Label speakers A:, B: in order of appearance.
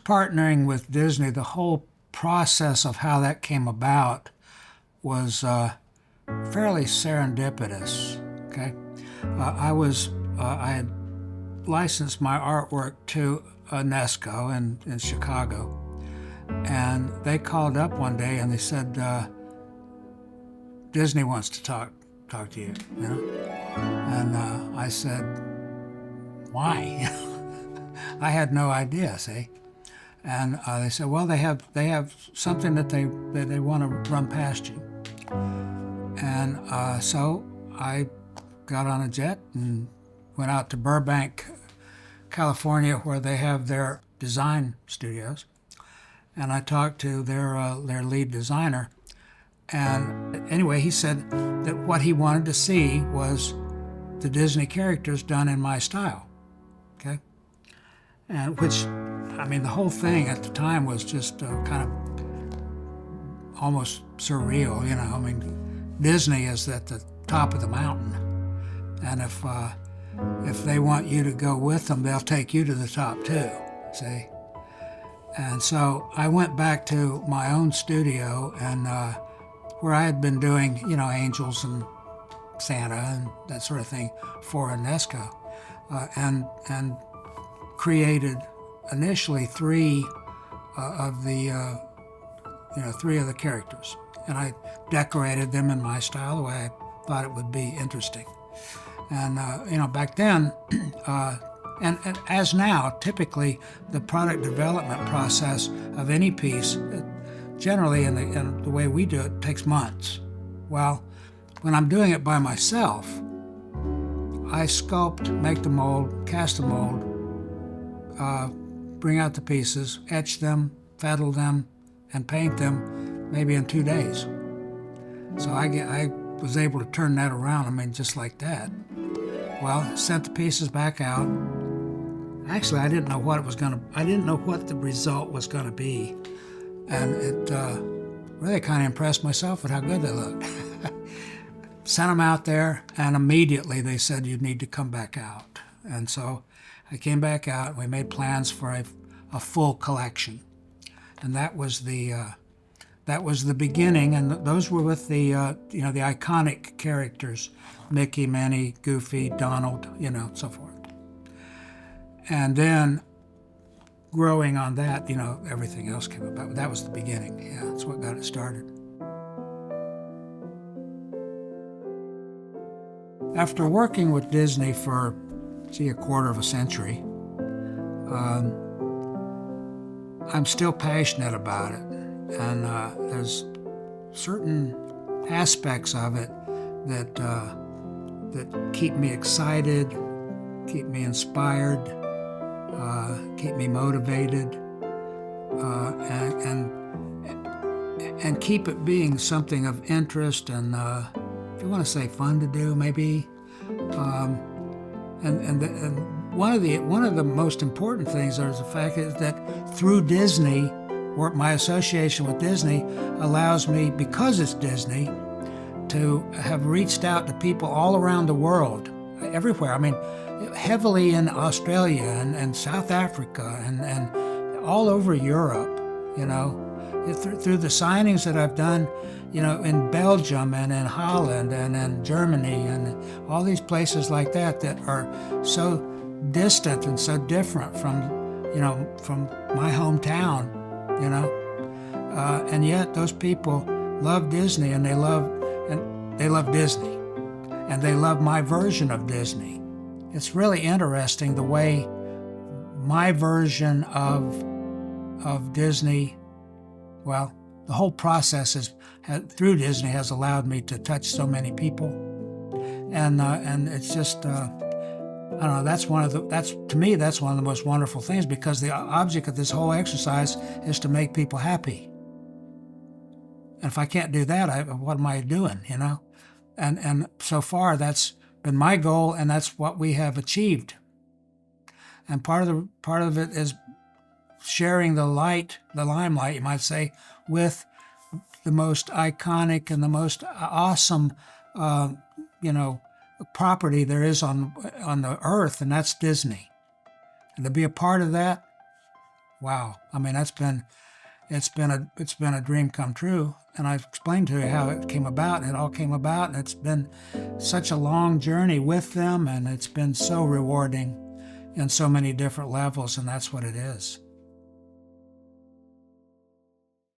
A: partnering with Disney, the whole process of how that came about was fairly serendipitous. Okay, I had licensed my artwork to UNESCO in Chicago, and they called up one day and they said, Disney wants to talk to you, you know? And I said, why? I had no idea, see? And they said, well, they have something that they want to run past you. And so I got on a jet and went out to Burbank, California, where they have their design studios. And I talked to their lead designer. And anyway, he said that what he wanted to see was the Disney characters done in my style. Okay? And which, I mean, the whole thing at the time was just kind of almost surreal, you know. I mean, Disney is at the top of the mountain. And if they want you to go with them, they'll take you to the top too, see? And so I went back to my own studio and where I had been doing, you know, angels and Santa and that sort of thing for UNESCO, and created initially three of the characters, and I decorated them in my style the way I thought it would be interesting. And you know, back then, and as now, typically the product development process of any piece, generally in the way we do it, takes months. Well, when I'm doing it by myself, I sculpt, make the mold, cast the mold, bring out the pieces, etch them, fettle them, and paint them maybe in 2 days. So I was able to turn that around, I mean, just like that. Well, sent the pieces back out. Actually, I didn't know what the result was gonna be. And it really kind of impressed myself with how good they looked. Sent them out there, and immediately they said, you need to come back out. And so I came back out, and we made plans for a full collection. And that was the beginning, and those were with the the iconic characters, Mickey, Minnie, Goofy, Donald, you know, so forth. And then growing on that, you know, everything else came about. But that was the beginning. Yeah, that's what got it started. After working with Disney for, a quarter of a century, I'm still passionate about it. And there's certain aspects of it that keep me excited, keep me inspired, keep me motivated, and keep it being something of interest and, if you want to say, fun to do, maybe. And one of the most important things is the fact that through Disney, or my association with Disney, allows me, because it's Disney, to have reached out to people all around the world, everywhere. I mean, heavily in Australia and South Africa and all over Europe, you know, through the signings that I've done, you know, in Belgium and in Holland and in Germany and all these places like that are so distant and so different from my hometown, you know, and yet those people love Disney and they love Disney, and they love my version of Disney. It's really interesting the way my version of Disney, well, the whole process through Disney has allowed me to touch so many people, and it's just I don't know. To me that's one of the most wonderful things, because the object of this whole exercise is to make people happy. And if I can't do that, what am I doing? You know, and so far that's been my goal, and that's what we have achieved. And part of it is sharing the limelight, you might say, with the most iconic and the most awesome, property there is on the earth, and that's Disney. And to be a part of that, wow. I mean, it's been a dream come true. And I've explained to you how it came about. It all came about, and it's been such a long journey with them, and it's been so rewarding in so many different levels, and that's what it is.